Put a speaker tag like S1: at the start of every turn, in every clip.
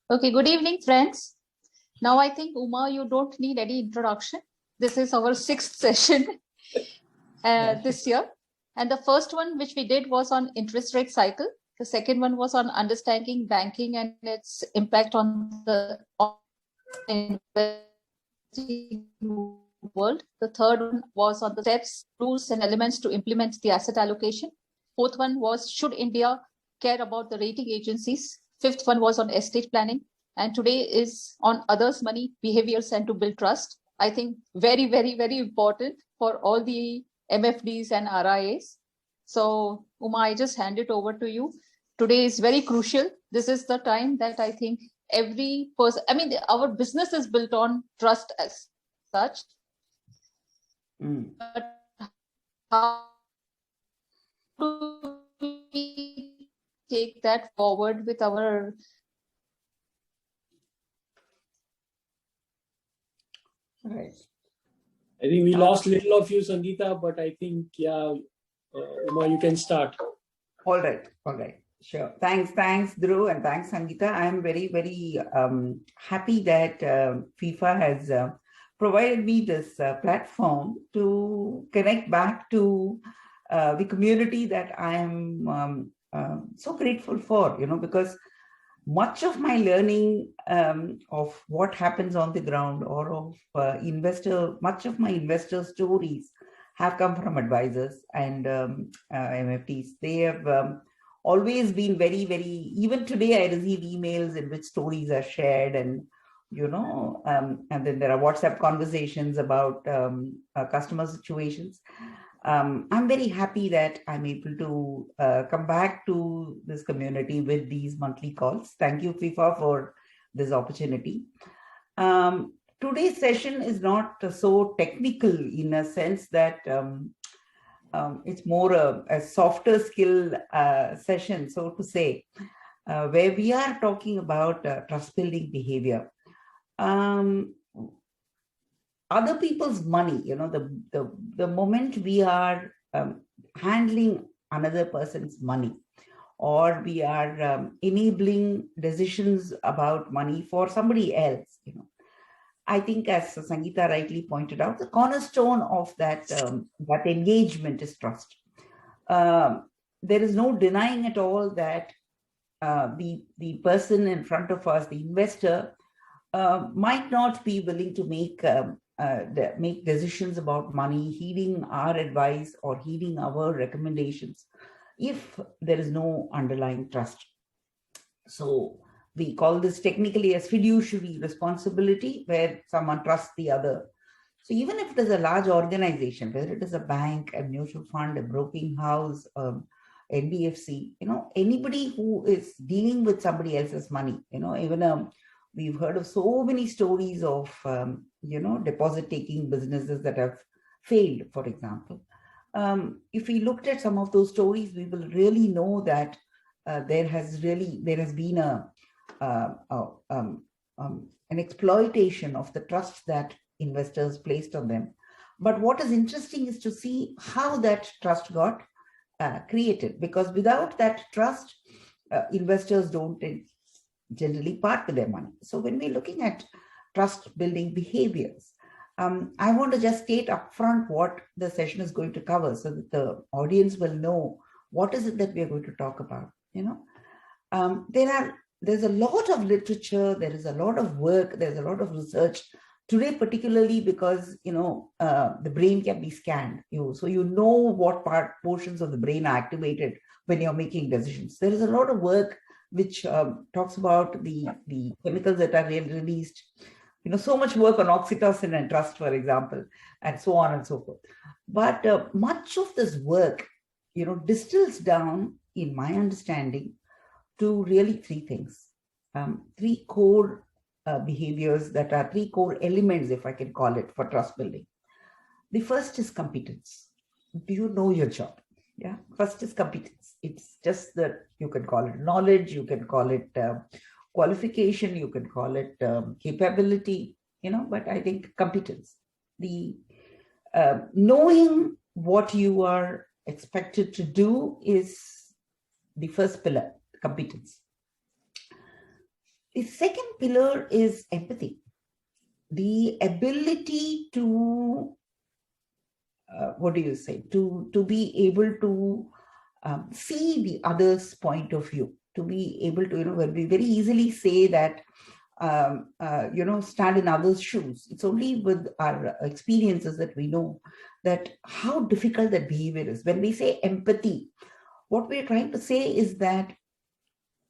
S1: Okay, good evening, friends. Now I think, Uma, you don't need any introduction. This is our sixth session this year. And the first one which we did was on interest rate cycle. The second one was on understanding banking and its impact on the investing world. The third one was on the steps, rules, and elements to implement the asset allocation. Fourth one was, should India care about the rating agencies? Fifth one was on estate planning. And today is on others' money, behaviors, and to build trust. I think very, very, very important for all the MFDs and RIAs. So, Uma, I just hand it over to you. Today is very crucial. This is the time that I think every person, our business is built on trust as such. But how do we take that forward with our...
S2: Right.
S3: I think we lost little of you, Sangeeta, but I think, Uma, you can start.
S2: All right. Sure. Thanks, Dhruv, and thanks, Sangeeta. I am very, very happy that FIFA has provided me this platform to connect back to the community that I am so grateful for, because much of my learning of what happens on the ground or of much of my investor stories have come from advisors and MFTs. They have always been very, very, even today I receive emails in which stories are shared and, and then there are WhatsApp conversations about customer situations. I'm very happy that I'm able to come back to this community with these monthly calls. Thank you, FIFA, for this opportunity. Today's session is not so technical in a sense that it's more a softer skill session, so to say, where we are talking about trust building behavior. Other people's money, the moment we are handling another person's money, or we are enabling decisions about money for somebody else, I think, as Sangeeta rightly pointed out, the cornerstone of that engagement is trust. There is no denying at all that the person in front of us, the investor, might not be willing to make decisions about money, heeding our advice or heeding our recommendations, if there is no underlying trust. So we call this technically as fiduciary responsibility, where someone trusts the other. So even if it is a large organization, whether it is a bank, a mutual fund, a broking house, NBFC, anybody who is dealing with somebody else's money, even we've heard of so many stories of, deposit-taking businesses that have failed, for example. If we looked at some of those stories, we will really know that there has been an exploitation of the trust that investors placed on them. But what is interesting is to see how that trust got created, because without that trust, investors don't generally part with their money. So when we're looking at trust building behaviors, I want to just state upfront what the session is going to cover so that the audience will know what is it that we are going to talk about. There's a lot of literature, there is a lot of work, there's a lot of research today, particularly because the brain can be scanned. So what portions of the brain are activated when you're making decisions. There is a lot of work which talks about the chemicals that are released. So much work on oxytocin and trust, for example, and so on and so forth. But much of this work, distills down, in my understanding, to really three things, three core behaviors that are three core elements, if I can call it, for trust building. The first is competence. Do you know your job? Yeah, first is competence. It's just that you can call it knowledge, you can call it qualification, you can call it capability, but I think competence, the knowing what you are expected to do is the first pillar, competence. The second pillar is empathy. The ability to, what do you say, to be able to see the other's point of view, to be able to, we very easily say that, stand in others' shoes. It's only with our experiences that we know that how difficult that behavior is. When we say empathy, what we're trying to say is that,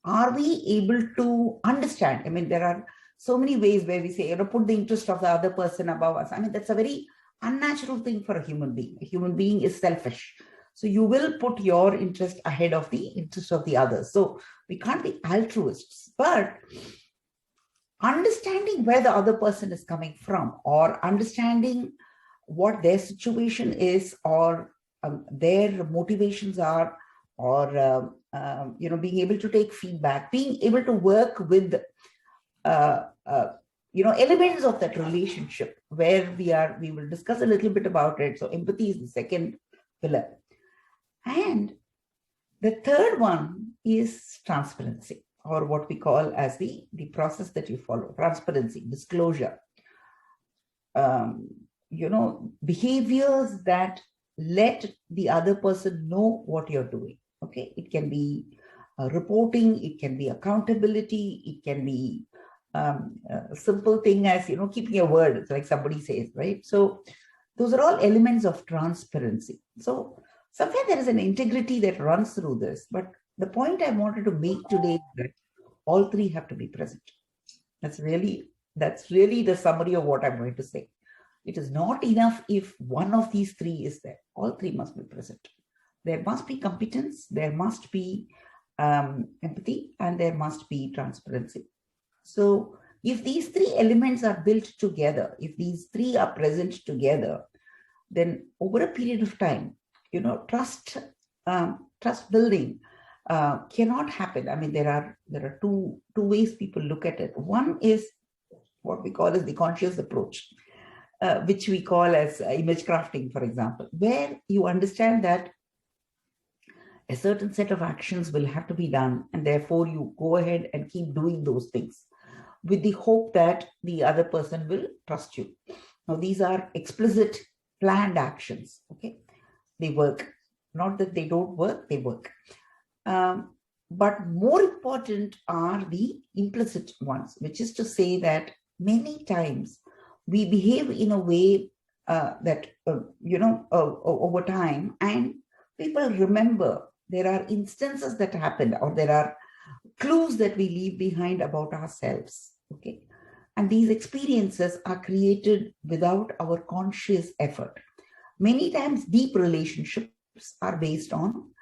S2: are we able to understand? I mean, there are so many ways where we say, put the interest of the other person above us. I mean, that's a very unnatural thing for a human being. A human being is selfish. So you will put your interest ahead of the interest of the others. So we can't be altruists, but understanding where the other person is coming from, or understanding what their situation is, or their motivations are, or being able to take feedback, being able to work with elements of that relationship where we will discuss a little bit about it. So empathy is the second pillar. And the third one is transparency, or what we call as the process that you follow: transparency, disclosure, behaviors that let the other person know what you're doing. Okay, it can be reporting, it can be accountability, it can be a simple thing as, keeping your word, it's like somebody says, right? So those are all elements of transparency. So somewhere there is an integrity that runs through this, but the point I wanted to make today is that all three have to be present. That's really the summary of what I'm going to say. It is not enough if one of these three is there. All three must be present. There must be competence, there must be empathy, and there must be transparency. So if these three elements are built together, if these three are present together, then over a period of time, trust building cannot happen. I mean, there are two ways people look at it. One is what we call as the conscious approach, which we call as image crafting, for example, where you understand that a certain set of actions will have to be done, and therefore you go ahead and keep doing those things with the hope that the other person will trust you. Now, these are explicit planned actions. Okay, they work. Not that they don't work, they work. But more important are the implicit ones, which is to say that many times we behave in a way that, over time, and people remember. There are instances that happen, or there are clues that we leave behind about ourselves. Okay, and these experiences are created without our conscious effort. Many times, deep relationships are based on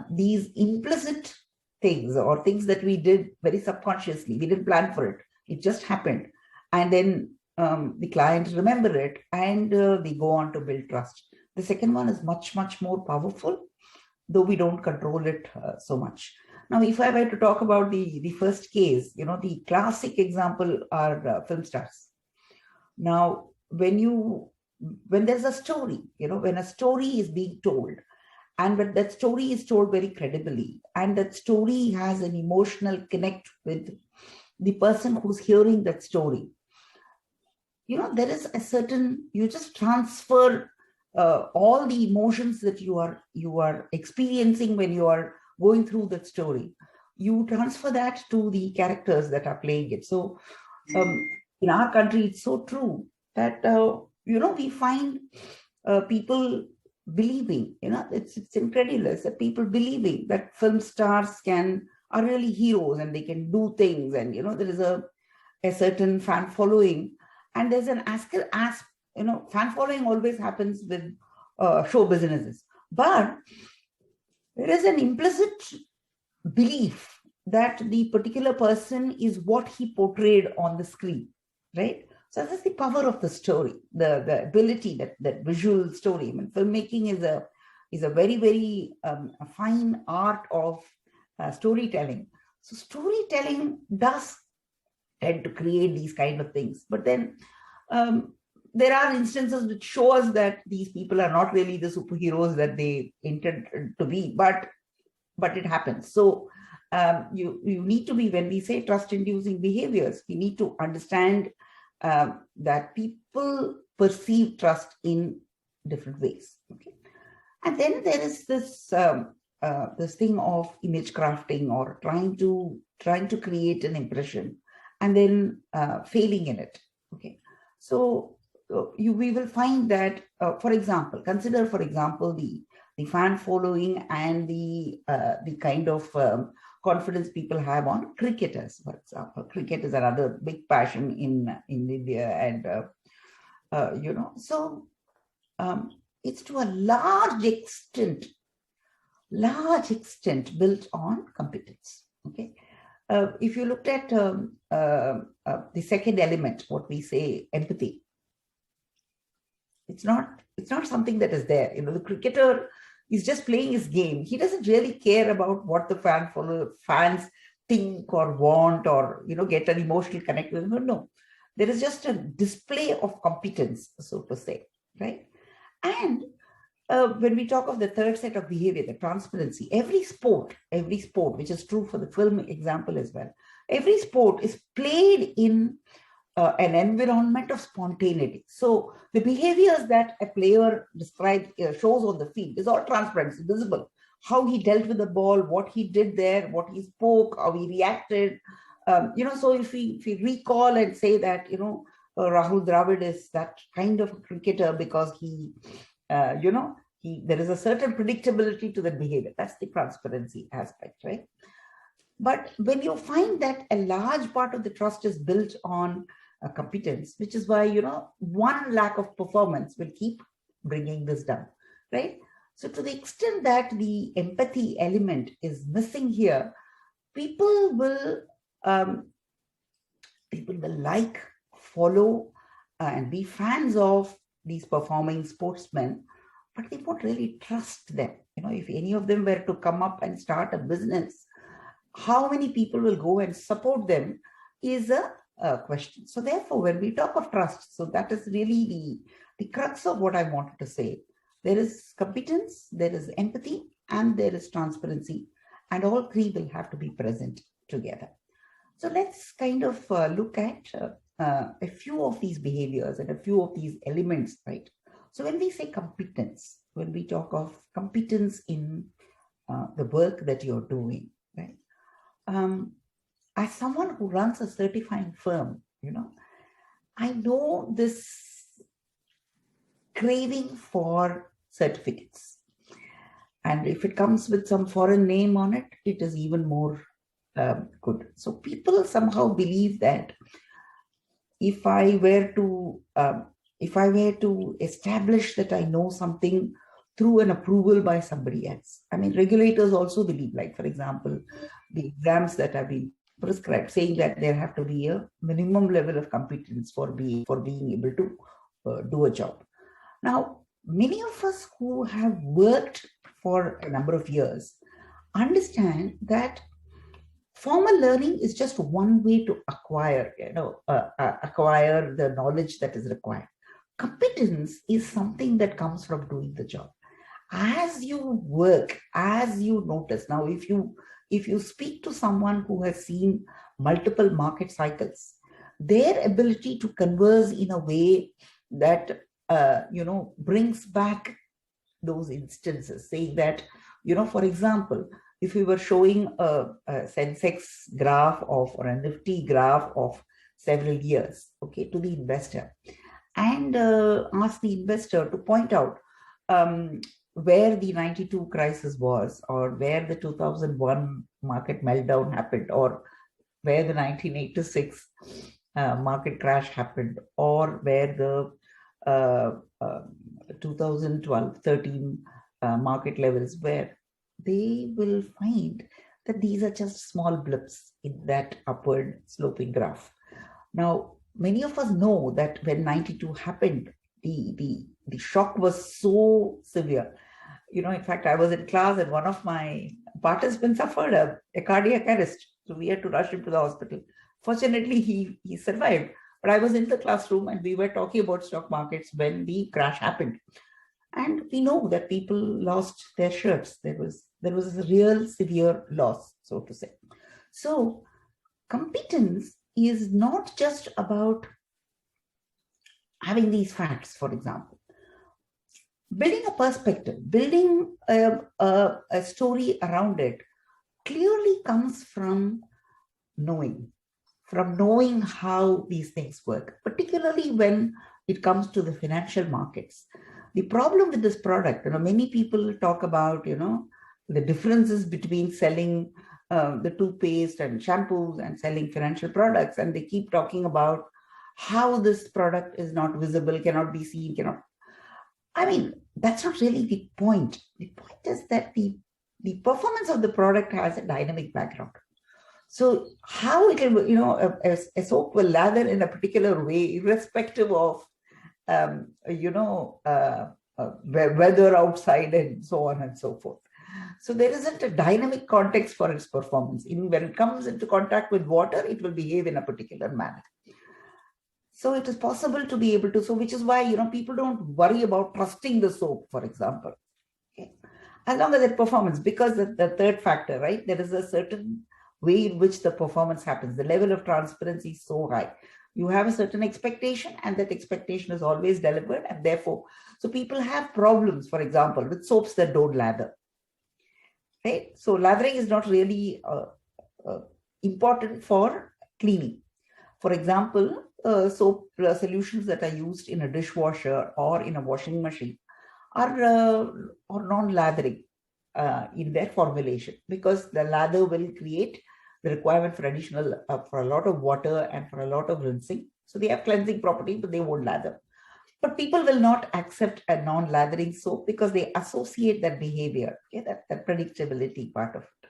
S2: these implicit things, or things that we did very subconsciously. We didn't plan for it; it just happened, and then the client remember it, and they go on to build trust. The second one is much, much more powerful, though we don't control it so much. Now, if I were to talk about the first case, the classic example are film stars. Now, when there's a story, when a story is being told, and when that story is told very credibly, and that story has an emotional connect with the person who's hearing that story, there is a certain, you just transfer all the emotions that you are experiencing when you are going through that story. You transfer that to the characters that are playing it. So in our country, it's so true that, we find people believing, it's incredulous that people believing that film stars are really heroes and they can do things. And, there is a certain fan following, and there's an fan following always happens with show businesses. But there is an implicit belief that the particular person is what he portrayed on the screen, right? So that's the power of the story, the ability, that visual story. I mean, filmmaking is a very, very fine art of storytelling. So storytelling does tend to create these kind of things. But then there are instances which show us that these people are not really the superheroes that they intend to be, but it happens. So you need to be, when we say trust-inducing behaviors, we need to understand that people perceive trust in different ways. Okay, and then there is this this thing of image crafting, or trying to create an impression and then failing in it. Okay, so we will find that, for example, consider, for example, the fan following and the kind of confidence people have on cricketers, for example. Cricket is another big passion in India, and so it's to a large extent built on competence. Okay, if you looked at the second element, what we say, empathy, it's not something that is there. The cricketer is just playing his game. He doesn't really care about what the fans think or want, or get an emotional connect with him. No, there is just a display of competence, so to say, right? And when we talk of the third set of behavior, the transparency, every sport, which is true for the film example as well, every sport is played in an environment of spontaneity. So the behaviors that a player describes, shows on the field, is all transparent, it's visible. How he dealt with the ball, what he did there, what he spoke, how he reacted. So if we recall and say that, Rahul Dravid is that kind of cricketer because he, there is a certain predictability to the behavior. That's the transparency aspect, right? But when you find that a large part of the trust is built on competence, which is why, one lack of performance will keep bringing this down, right? So to the extent that the empathy element is missing here, people will like, follow, and be fans of these performing sportsmen, but they won't really trust them. If any of them were to come up and start a business, how many people will go and support them is a question. So therefore, when we talk of trust, so that is really the crux of what I wanted to say. There is competence, there is empathy, and there is transparency, and all three will have to be present together. So let's kind of look at a few of these behaviors and a few of these elements, right? So when we say competence, when we talk of competence in the work that you're doing, right? As someone who runs a certifying firm, I know this craving for certificates. And if it comes with some foreign name on it, it is even more good. So people somehow believe that if I were to establish that I know something through an approval by somebody else, I mean, regulators also believe, like, for example, the exams that have been prescribed, saying that there have to be a minimum level of competence for being able to do a job. Now, many of us who have worked for a number of years understand that formal learning is just one way to acquire the knowledge that is required. Competence is something that comes from doing the job. As you work, as you notice. Now, if you speak to someone who has seen multiple market cycles, their ability to converse in a way that brings back those instances, saying that, for example, if we were showing a Sensex graph or a Nifty graph of several years, okay, to the investor, and ask the investor to point out where the 92 crisis was, or where the 2001 market meltdown happened, or where the 1986 market crash happened, or where the 2012-13 market levels were, they will find that these are just small blips in that upward sloping graph. Now, many of us know that when 92 happened, the shock was so severe. In fact, I was in class and one of my participants suffered a cardiac arrest. So we had to rush him to the hospital. Fortunately, he survived. But I was in the classroom and we were talking about stock markets when the crash happened. And we know that people lost their shirts. There was a real severe loss, so to say. So competence is not just about having these facts, for example. Building a perspective, building a story around it clearly comes from knowing how these things work, particularly when it comes to the financial markets. The problem with this product, many people talk about, the differences between selling the toothpaste and shampoos and selling financial products. And they keep talking about how this product is not visible, cannot be seen, that's not really the point. The point is that the performance of the product has a dynamic background. So how it will, a soap will lather in a particular way, irrespective of, weather outside and so on and so forth. So there isn't a dynamic context for its performance. Even when it comes into contact with water, it will behave in a particular manner. So it is possible to be able to, which is why, people don't worry about trusting the soap, for example. Okay? As long as it performs, because the third factor, right? There is a certain way in which the performance happens. The level of transparency is so high. You have a certain expectation, and that expectation is always delivered. And therefore, so people have problems, for example, with soaps that don't lather. Right? So lathering is not really important for cleaning. For example, soap solutions that are used in a dishwasher or in a washing machine are non-lathering in their formulation, because the lather will create the requirement for additional, for a lot of water and for a lot of rinsing. So they have cleansing property, but they won't lather. But people will not accept a non-lathering soap because they associate that behavior, okay, that predictability part of it.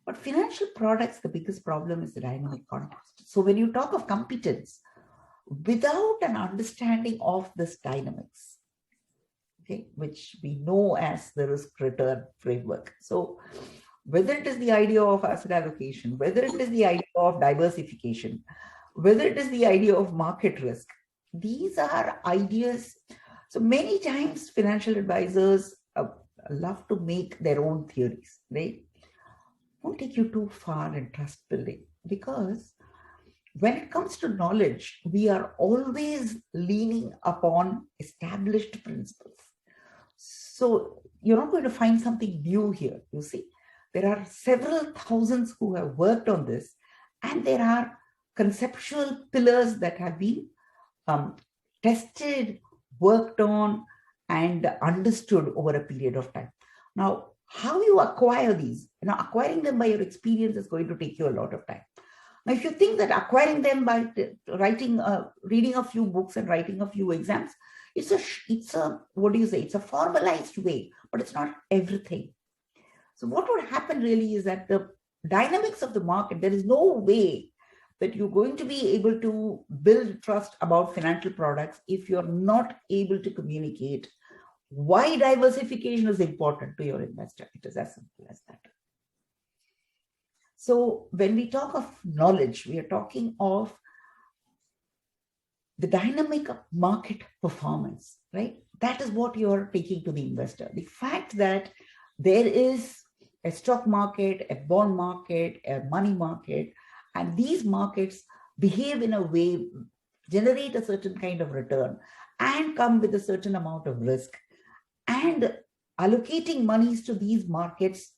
S2: But financial products, the biggest problem is the dynamic context. So when you talk of competence, without an understanding of this dynamics, okay, which we know as the risk-return framework. So whether it is the idea of asset allocation, whether it is the idea of diversification, whether it is the idea of market risk, these are ideas. So many times financial advisors love to make their own theories, right? Won't take you too far in trust building, because when it comes to knowledge, we are always leaning upon established principles. So you're not going to find something new here. You see, there are several thousands who have worked on this, and there are conceptual pillars that have been tested, worked on, and understood over a period of time. Now, how you acquire these, acquiring them by your experience is going to take you a lot of time. Now, if you think that acquiring them by reading a few books and writing a few exams, it's a formalized way, but it's not everything. So what would happen really is that the dynamics of the market, there is no way that you're going to be able to build trust about financial products if you're not able to communicate why diversification is important to your investor. It is as simple as that. So when we talk of knowledge, we are talking of the dynamic market performance, right? That is what you're taking to the investor. The fact that there is a stock market, a bond market, a money market, and these markets behave in a way, generate a certain kind of return, and come with a certain amount of risk. And allocating monies to these markets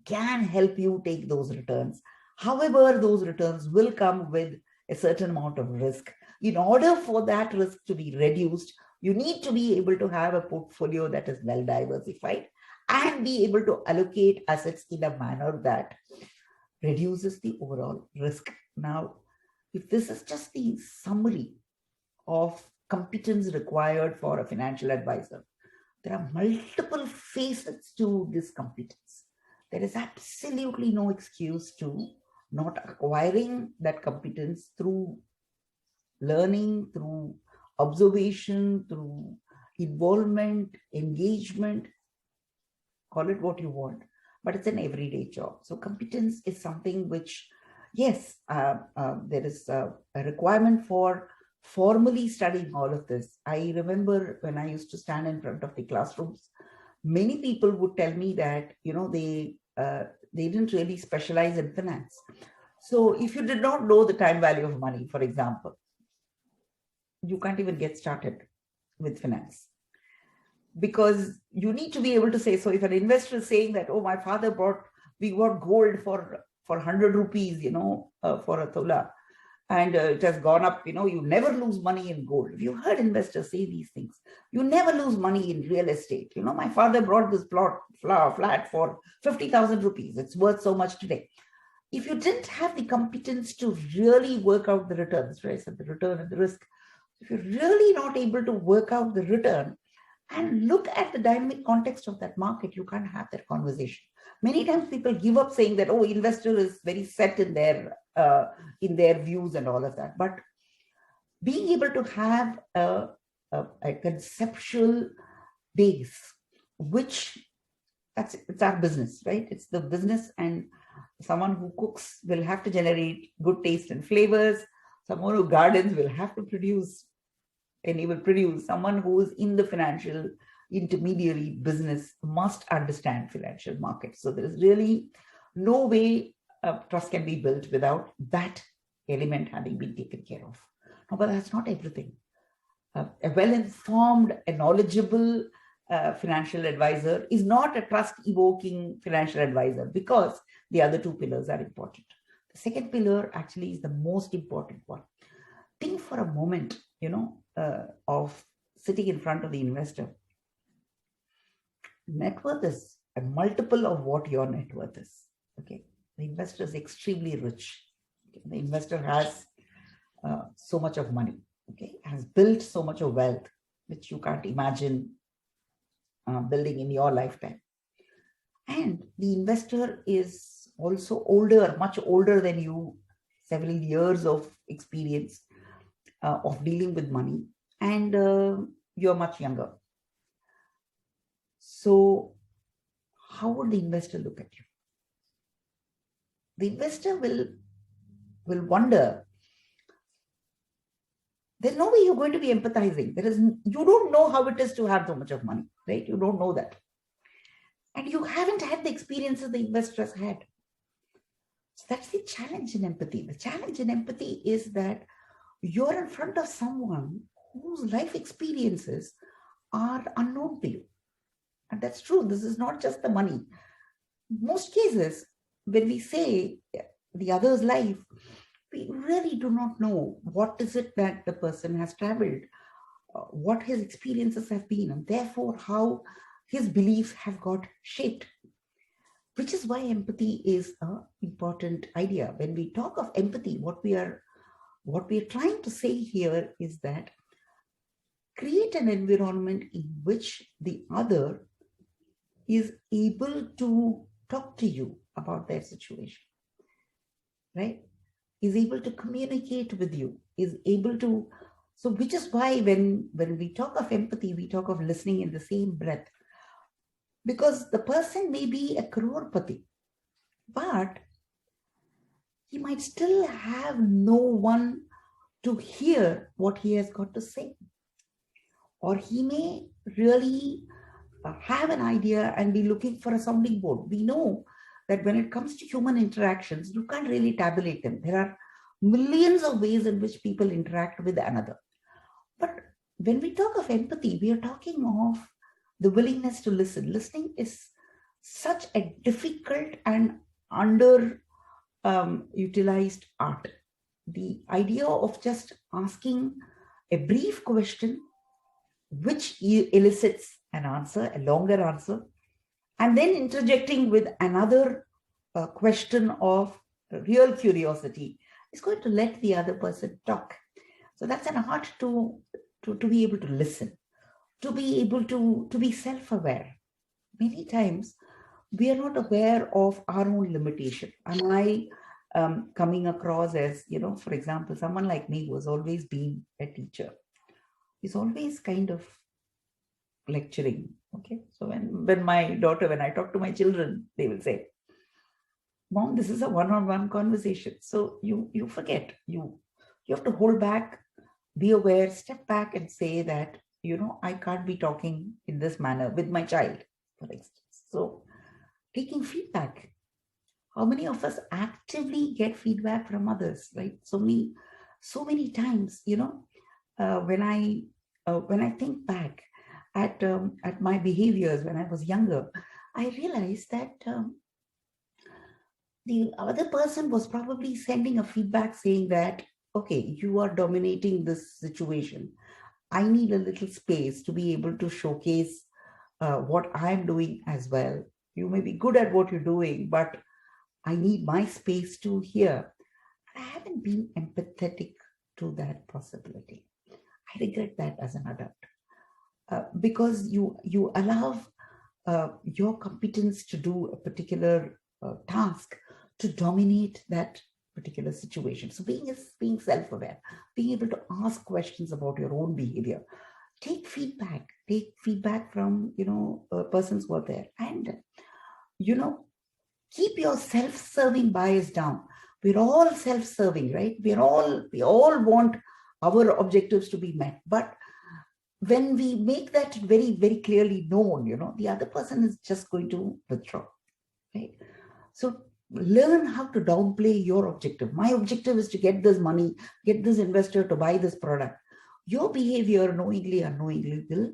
S2: can help you take those returns. However, those returns will come with a certain amount of risk. In order for that risk to be reduced, you need to be able to have a portfolio that is well diversified and be able to allocate assets in a manner that reduces the overall risk. Now, if this is just the summary of competence required for a financial advisor, there are multiple facets to this competence. There is absolutely no excuse to not acquiring that competence through learning, through observation, through involvement, engagement, call it what you want, but it's an everyday job. So competence is something which, yes, there is a requirement for formally studying all of this. I remember when I used to stand in front of the classrooms, many people would tell me that, they didn't really specialize in finance. So if you did not know the time value of money, for example, you can't even get started with finance, because you need to be able to say, so if an investor is saying that, oh, my father we bought gold for 100 rupees, for a tola, and it has gone up, you never lose money in gold. You heard investors say these things. You never lose money in real estate. My father brought this flat for 50,000 rupees. It's worth so much today. If you didn't have the competence to really work out the returns, right? So the return and the risk, if you're really not able to work out the return and look at the dynamic context of that market, you can't have that conversation. Many times people give up saying that, oh, investor is very set in their views and all of that. But being able to have a conceptual base, which it's our business, right? It's the business, and someone who cooks will have to generate good taste and flavors. Someone who gardens will have to produce, and he will produce. Someone who is in the financial intermediary business must understand financial markets. So there is really no way trust can be built without that element having been taken care of. No, but that's not everything. A well-informed, a knowledgeable financial advisor is not a trust-evoking financial advisor, because the other two pillars are important. The second pillar actually is the most important one. Think for a moment, of sitting in front of the investor. Net worth is a multiple of what your net worth is. Okay, the investor is extremely rich. Okay? The investor has so much of money. Okay, has built so much of wealth, which you can't imagine building in your lifetime. And the investor is also older, much older than you, several years of experience of dealing with money, and you're much younger. So how would the investor look at you? The investor will wonder. There's no way you're going to be empathizing. You don't know how it is to have so much of money, right? You don't know that. And you haven't had the experiences the investor has had. So that's the challenge in empathy. The challenge in empathy is that you're in front of someone whose life experiences are unknown to you. And that's true. This is not just the money. Most cases, when we say the other's life, we really do not know what is it that the person has traveled, what his experiences have been, and therefore how his beliefs have got shaped. Which is why empathy is an important idea. When we talk of empathy, what we are trying to say here is that create an environment in which the other is able to talk to you about their situation, right? Is able to communicate with you, is able to, so which is why when we talk of empathy, we talk of listening in the same breath. Because the person may be a crorepati, but he might still have no one to hear what he has got to say. Or he may really have an idea and be looking for a sounding board. We know that when it comes to human interactions, you can't really tabulate them. There are millions of ways in which people interact with another. But when we talk of empathy, we are talking of the willingness to listen. Listening is such a difficult and utilized art. The idea of just asking a brief question which elicits an answer, a longer answer, and then interjecting with another question of real curiosity is going to let the other person talk. So that's an art to be able to listen, to be able to be self-aware. Many times we are not aware of our own limitation. Am I coming across as, for example, someone like me who has always been a teacher, is always kind of lecturing. Okay, so when I talk to my children, they will say, Mom, this is a one-on-one conversation. So you forget, you have to hold back be aware, step back and say that, I can't be talking in this manner with my child, for instance. So taking feedback. How many of us actively get feedback from others, right? So many times, when I think back at my behaviors when I was younger, I realized that the other person was probably sending a feedback saying that, okay, you are dominating this situation. I need a little space to be able to showcase what I'm doing as well. You may be good at what you're doing, but I need my space to hear. I haven't been empathetic to that possibility. I regret that as an adult, because you allow your competence to do a particular task to dominate that particular situation. So being self-aware, being able to ask questions about your own behavior, take feedback from persons who are there, and keep your self-serving bias down. We're all self-serving, right? We all want our objectives to be met, but when we make that very, very clearly known, the other person is just going to withdraw, right? So learn how to downplay your objective. My objective is to get this money, get this investor to buy this product. Your behavior, knowingly or unknowingly, will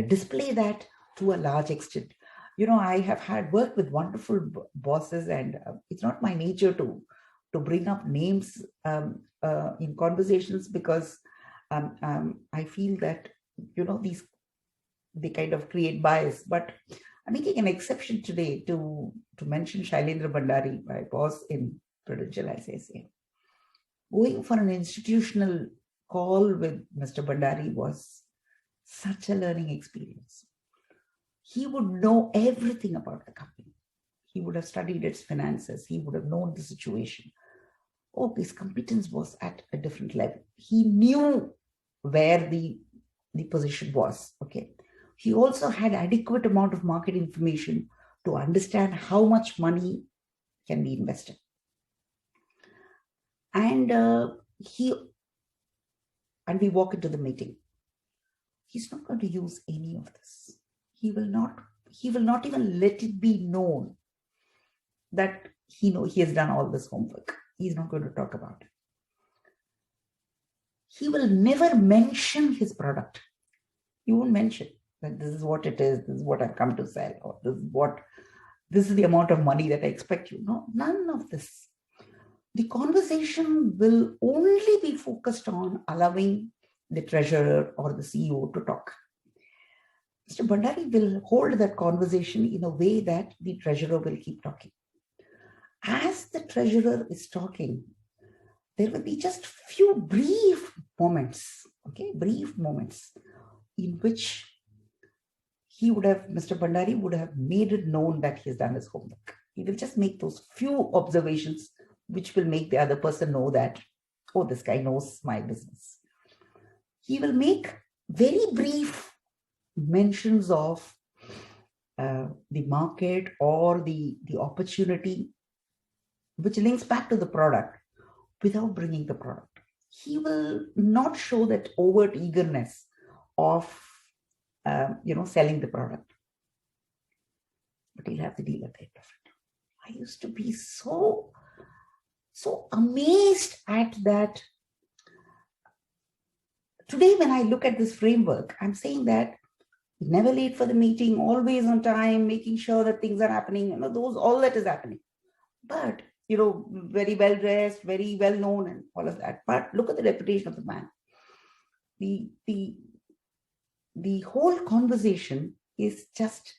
S2: display that to a large extent. I have had worked with wonderful bosses, and it's not my nature to bring up names in conversations, because I feel that they kind of create bias. But I'm making an exception today to mention Shailendra Bhandari, my boss in Prudential ICICI. Going for an institutional call with Mr. Bhandari was such a learning experience. He would know everything about the company. He would have studied its finances. He would have known the situation. Oh, his competence was at a different level. He knew where the position was. Okay. He also had adequate amount of market information to understand how much money can be invested. And we walk into the meeting. He's not going to use any of this. He will not even let it be known that he has done all this homework. He's not going to talk about it. He will never mention his product. He won't mention that this is what it is, this is what I've come to sell, or this is the amount of money that I expect you. No, none of this. The conversation will only be focused on allowing the treasurer or the CEO to talk. Mr. Bhandari will hold that conversation in a way that the treasurer will keep talking. As the treasurer is talking, there will be just few brief moments, in which Mr. Bhandari would have made it known that he has done his homework. He will just make those few observations which will make the other person know that, oh, this guy knows my business. He will make very brief mentions of the market or the opportunity which links back to the product without bringing the product. He will not show that overt eagerness of selling the product, but he'll have the deal at the end of it. I used to be so amazed at that. Today, when I look at this framework, I'm saying that never late for the meeting, always on time, making sure that things are happening, all that is happening. But, very well dressed, very well known and all of that. But look at the reputation of the man. The whole conversation is just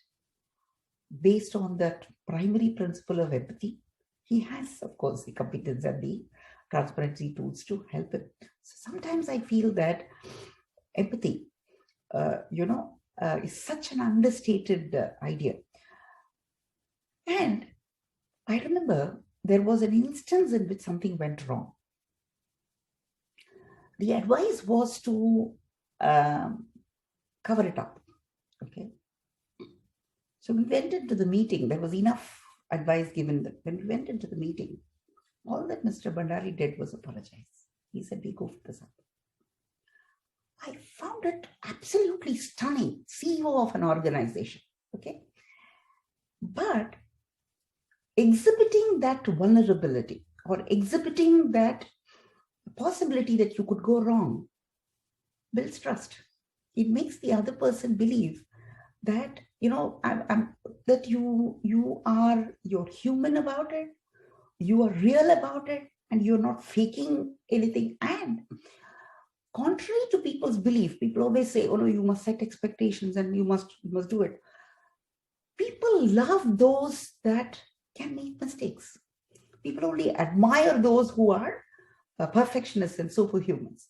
S2: based on that primary principle of empathy. He has, of course, the competence and the transparency tools to help him. So sometimes I feel that empathy, is such an understated idea. And I remember there was an instance in which something went wrong. The advice was to cover it up. Okay. So we went into the meeting. There was enough advice given. When we went into the meeting, all that Mr. Bhandari did was apologize. He said, we goofed this up. I found it absolutely stunning. CEO of an organization, okay? But exhibiting that vulnerability or exhibiting that possibility that you could go wrong builds trust. It makes the other person believe that, that you're human about it, you are real about it, and you're not faking anything. And contrary to people's belief, people always say, oh no, you must set expectations and you must do it. People love those that can make mistakes. People only admire those who are perfectionists and superhumans.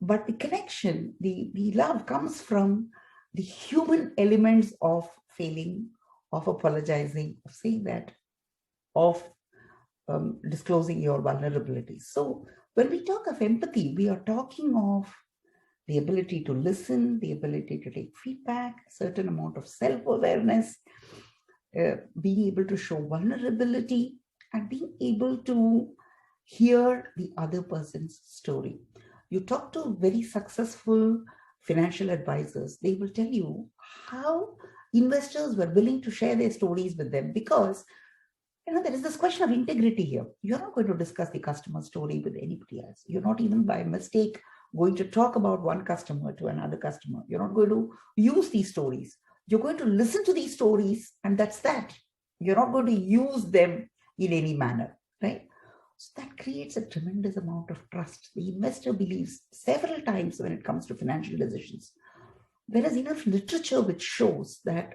S2: But the connection, the love comes from the human elements of failing, of apologizing, of saying that, of disclosing your vulnerabilities. So when we talk of empathy, we are talking of the ability to listen, the ability to take feedback, a certain amount of self-awareness, being able to show vulnerability, and being able to hear the other person's story. You talk to very successful financial advisors, they will tell you how investors were willing to share their stories with them because there is this question of integrity here. You're not going to discuss the customer story with anybody else. You're not even by mistake going to talk about one customer to another customer. You're not going to use these stories. You're going to listen to these stories, and that's that. You're not going to use them in any manner, right? So that creates a tremendous amount of trust. The investor believes several times when it comes to financial decisions. There is enough literature which shows that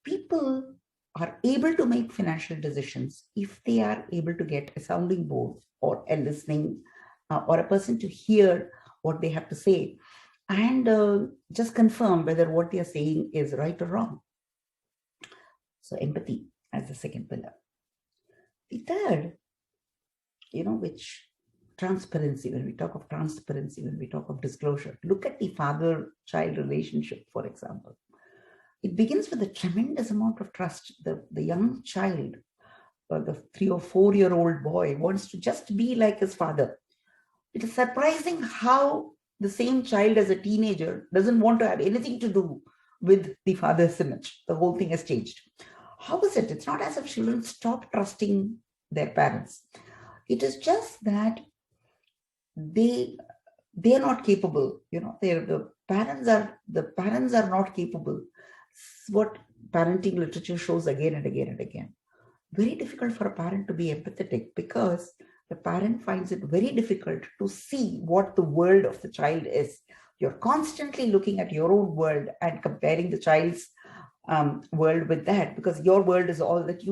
S2: people are able to make financial decisions if they are able to get a sounding board or a listening or a person to hear what they have to say and just confirm whether what they are saying is right or wrong. So empathy as the second pillar. The third, which transparency, when we talk of transparency, when we talk of disclosure, look at the father-child relationship, for example. It begins with a tremendous amount of trust. The young child, the 3 or 4-year-old boy wants to just be like his father. It is surprising how the same child as a teenager doesn't want to have anything to do with the father's image. The whole thing has changed. How is it? It's not as if children stop trusting their parents. It is just that they are not capable. The parents are not capable. What parenting literature shows again and again and again. Very difficult for a parent to be empathetic because the parent finds it very difficult to see what the world of the child is. You're constantly looking at your own world and comparing the child's world with that because your world is all that you